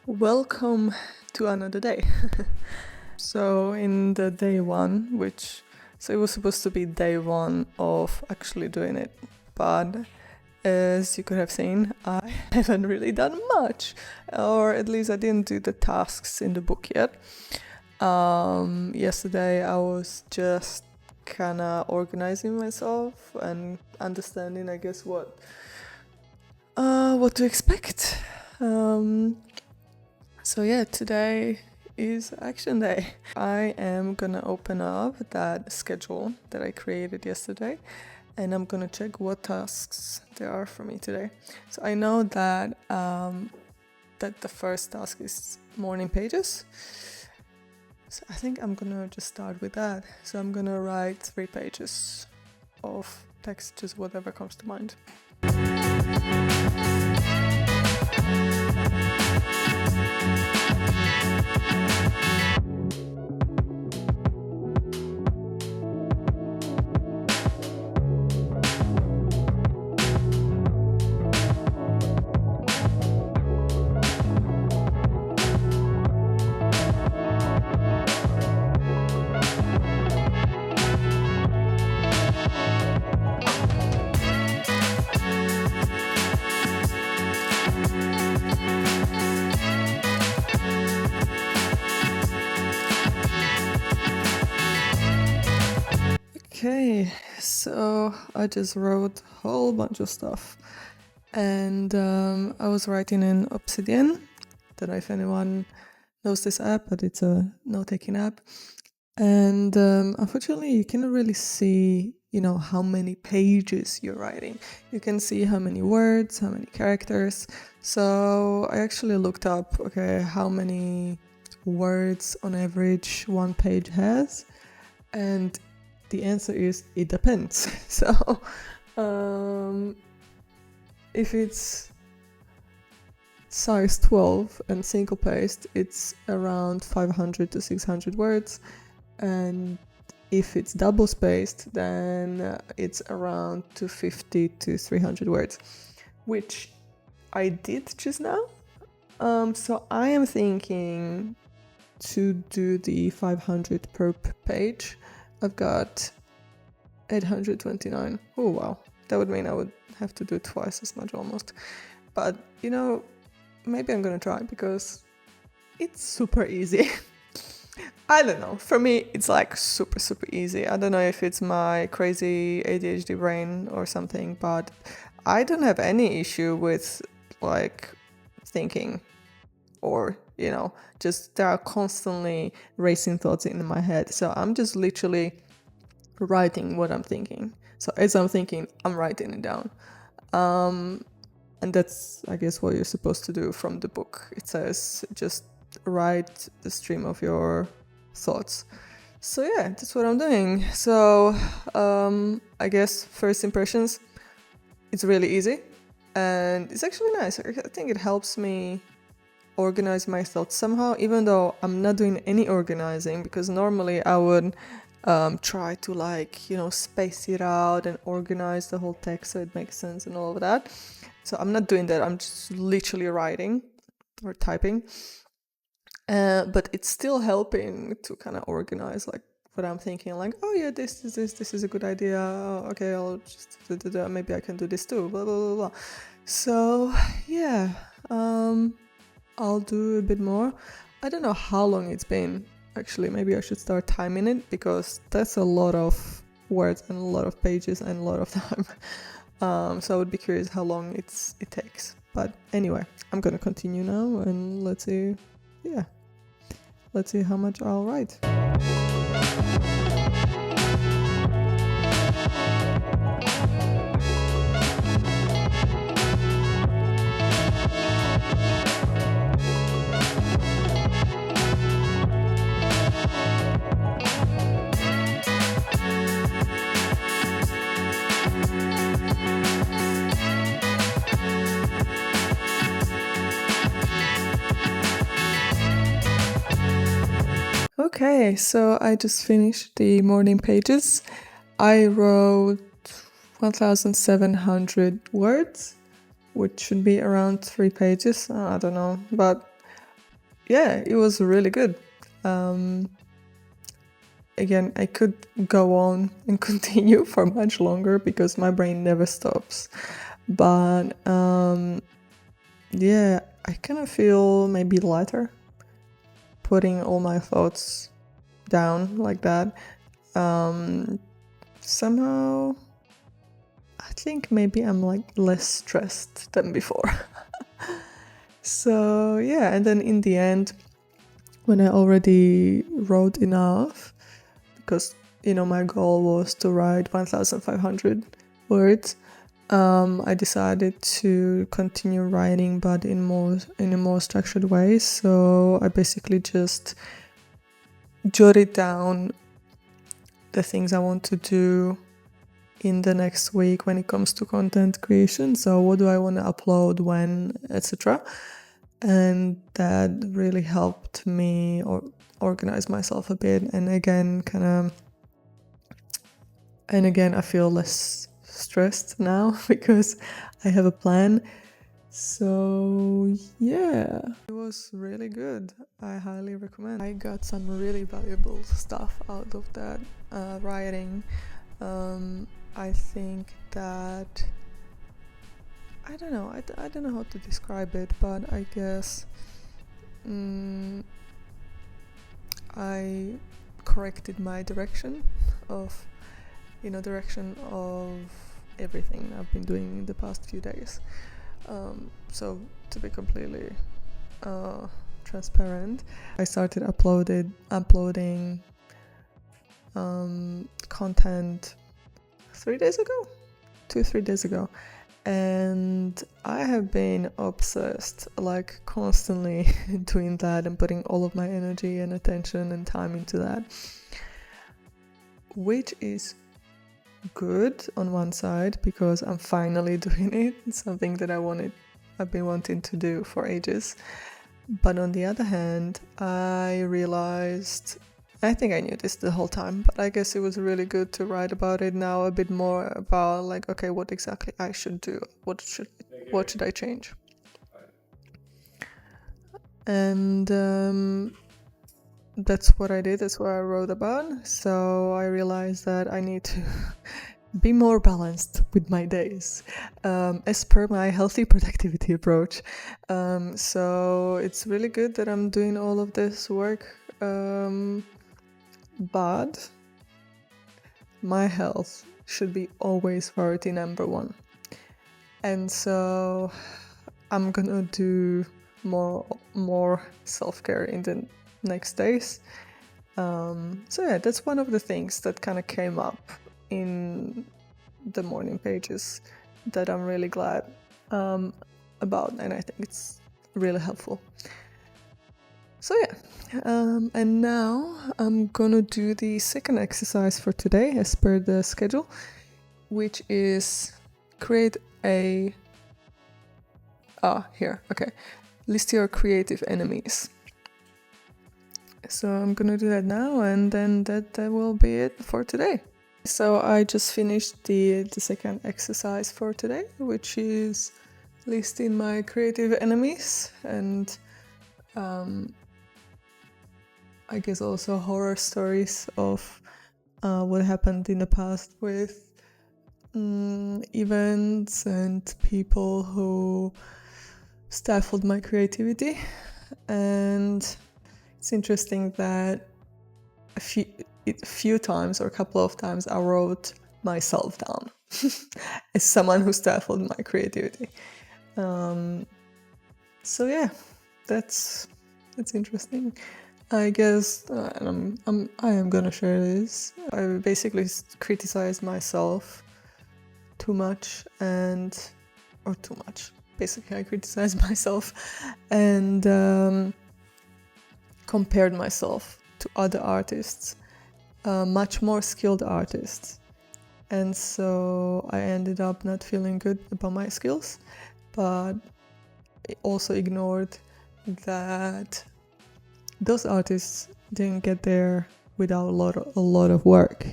Welcome to another day. So in the day one, so it was supposed to be day one of actually doing it, but as you could have seen, I haven't really done much, or at least I didn't do the tasks in the book yet. Yesterday I was just kind of organizing myself and understanding, I guess, what to expect. So yeah, today is action day. I am gonna open up that schedule that I created yesterday and I'm gonna check what tasks there are for me today. So I know that that the first task is morning pages. So I think I'm gonna just start with that. So I'm gonna write 3 pages of text, just whatever comes to mind. Okay, so I just wrote a whole bunch of stuff, and I was writing in Obsidian. Don't know if anyone knows this app, but it's a note-taking app. And unfortunately, you cannot really see, how many pages you're writing. You can see how many words, how many characters. So I actually looked up, okay, how many words on average one page has, and the answer is it depends. So if it's size 12 and single paced, it's around 500 to 600 words, and if it's double spaced, then it's around 250 to 300 words, which I did just now. So I am thinking to do the 500 per page. I've got 829. Oh wow, that would mean I would have to do twice as much almost. But maybe I'm gonna try because it's super easy. I don't know. For me, it's like super easy. I don't know if it's my crazy ADHD brain or something, but I don't have any issue with like thinking or just there are constantly racing thoughts in my head. So I'm just literally writing what I'm thinking. So as I'm thinking, I'm writing it down. And that's, I guess, what you're supposed to do from the book. It says just write the stream of your thoughts. So yeah, that's what I'm doing. So I guess first impressions, it's really easy and it's actually nice. I think it helps me organize my thoughts somehow, even though I'm not doing any organizing, because normally I would try to space it out and organize the whole text so it makes sense and all of that. So I'm not doing that. I'm just literally writing or typing. But it's still helping to kind of organize like what I'm thinking, like, oh yeah, this is a good idea. Oh, okay, I'll just maybe I can do this too. Blah blah blah blah. So yeah, I'll do a bit more. I don't know how long it's been. Actually, maybe I should start timing it because that's a lot of words and a lot of pages and a lot of time. So I would be curious how long it takes. But anyway, I'm gonna continue now and let's see. Yeah. Let's see how much I'll write. Okay, so I just finished the morning pages. I wrote 1,700 words, which should be around 3 pages. I don't know, but yeah, it was really good. Again, I could go on and continue for much longer because my brain never stops. But yeah, I kind of feel maybe lighter putting all my thoughts down like that. Somehow, I think maybe I'm like less stressed than before. So yeah, and then in the end, when I already wrote enough, because my goal was to write 1,500 words, I decided to continue writing, but in a more structured way. So I basically just jotted down the things I want to do in the next week when it comes to content creation. So what do I want to upload, when, etc. And that really helped me organize myself a bit. And again, I feel less stressed now because I have a plan. So yeah, it was really good. I highly recommend. I got some really valuable stuff out of that writing. I think that I don't know. I don't know how to describe it, but I guess I corrected my direction of everything I've been doing in the past few days. So to be completely transparent, I started uploading content 3 days ago, 2-3 days ago, and I have been obsessed, like constantly doing that and putting all of my energy and attention and time into that, which is good on one side because I'm finally doing it. It's something that I've been wanting to do for ages. But on the other hand, I realized, I think I knew this the whole time, but I guess it was really good to write about it now a bit more, about like, okay, what exactly I should do, what should I change. And that's what I did, that's what I wrote about. So I realized that I need to be more balanced with my days, as per my healthy productivity approach. So it's really good that I'm doing all of this work, but my health should be always priority number one. And so I'm gonna do more self-care in the next days. So yeah, that's one of the things that kind of came up in the morning pages that I'm really glad about, and I think it's really helpful. So yeah, and now I'm gonna do the second exercise for today as per the schedule, which is create a list your creative enemies. So I'm gonna do that now, and then that will be it for today. So I just finished the second exercise for today, which is listing my creative enemies, and I guess also horror stories of what happened in the past with events and people who stifled my creativity. And it's interesting that a few times, or a couple of times, I wrote myself down as someone who stifled my creativity. So yeah, that's interesting. I guess, and I am gonna share this. I basically criticized myself too much, too much. Basically, I criticized myself and compared myself to other artists, much more skilled artists. And so I ended up not feeling good about my skills, but also ignored that those artists didn't get there without a lot of work.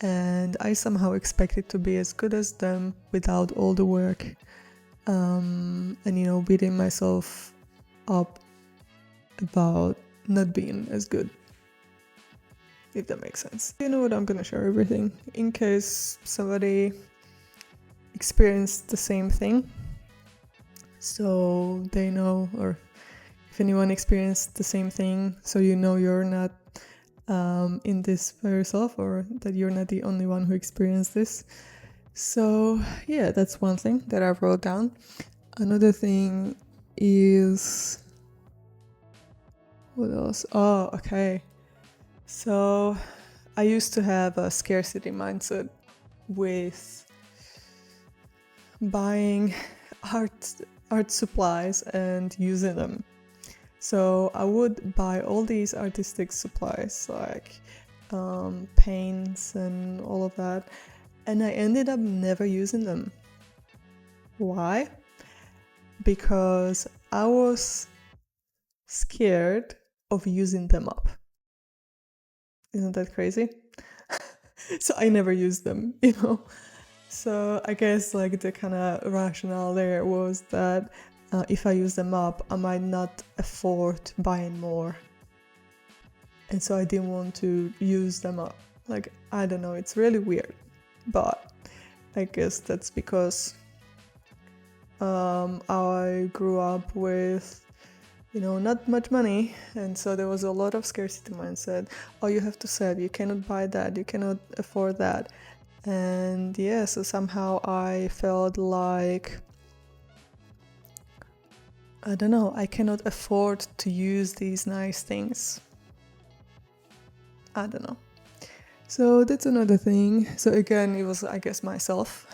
And I somehow expected to be as good as them without all the work. And beating myself up about not being as good, if that makes sense. You know what, I'm gonna share everything in case somebody experienced the same thing, so they know, or if anyone experienced the same thing, so you know you're not in this by yourself, or that you're not the only one who experienced this. So yeah, that's one thing that I wrote down. Another thing is, what else? Oh, okay. So I used to have a scarcity mindset with buying art supplies and using them. So I would buy all these artistic supplies like paints and all of that, and I ended up never using them. Why? Because I was scared of using them up. Isn't that crazy? So I never used them, you know? So I guess like the kind of rationale there was that if I use them up, I might not afford buying more. And so I didn't want to use them up. Like, I don't know, it's really weird. But I guess that's because I grew up with, not much money. And so there was a lot of scarcity mindset. Oh, you have to save, you cannot buy that, you cannot afford that. And yeah, so somehow I felt like, I don't know, I cannot afford to use these nice things. I don't know. So that's another thing. So again, it was, I guess, myself.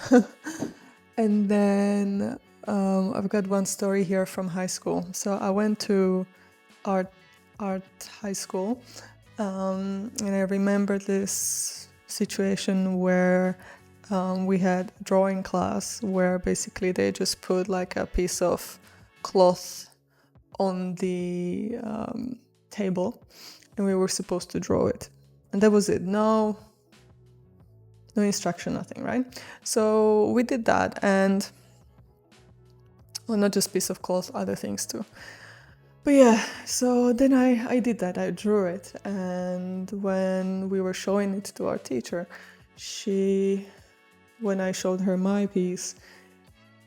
And then I've got one story here from high school. So I went to art high school, and I remember this situation where we had drawing class where basically they just put like a piece of cloth on the table, and we were supposed to draw it, and that was it. No instruction, nothing, right? So we did that, and well, not just piece of cloth, other things too. But yeah, so then I did that, I drew it, and when we were showing it to our teacher, when I showed her my piece,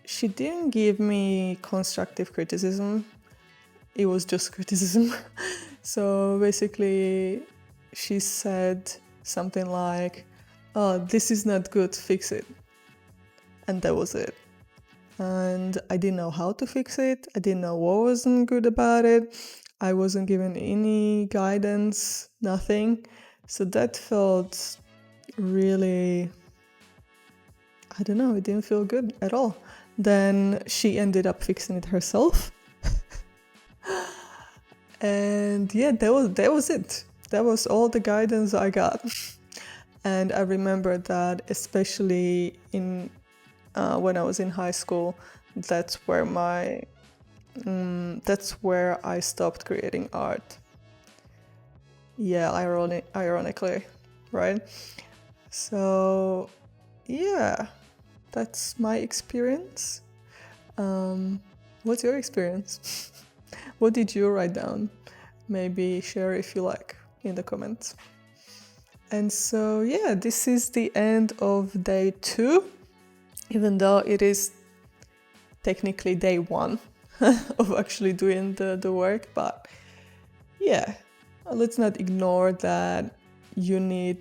she didn't give me constructive criticism, it was just criticism. So basically she said something like, oh, this is not good, fix it. And that was it. And I didn't know how to fix it, I didn't know what wasn't good about it, I wasn't given any guidance, nothing. So that felt really, I don't know, it didn't feel good at all. Then she ended up fixing it herself. And yeah, that was it. That was all the guidance I got. And I remember that especially in when I was in high school, that's where I stopped creating art. Yeah, ironically, right? So yeah, that's my experience. What's your experience? What did you write down? Maybe share if you like in the comments. And so yeah, this is the end of day 2, even though it is technically day 1 of actually doing the work. But yeah, let's not ignore that you need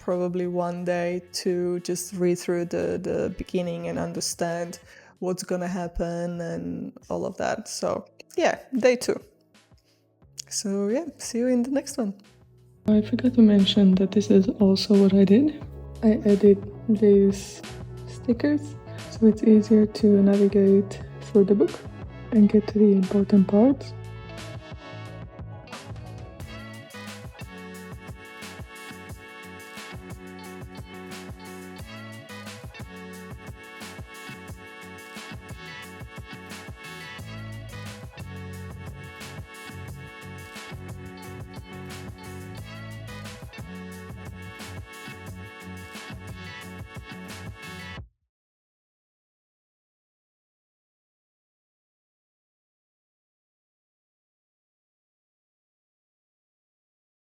probably one day to just read through the beginning and understand what's gonna happen and all of that. So yeah, day 2. So yeah, see you in the next one. I forgot to mention that this is also what I did. I added these stickers so it's easier to navigate through the book and get to the important parts.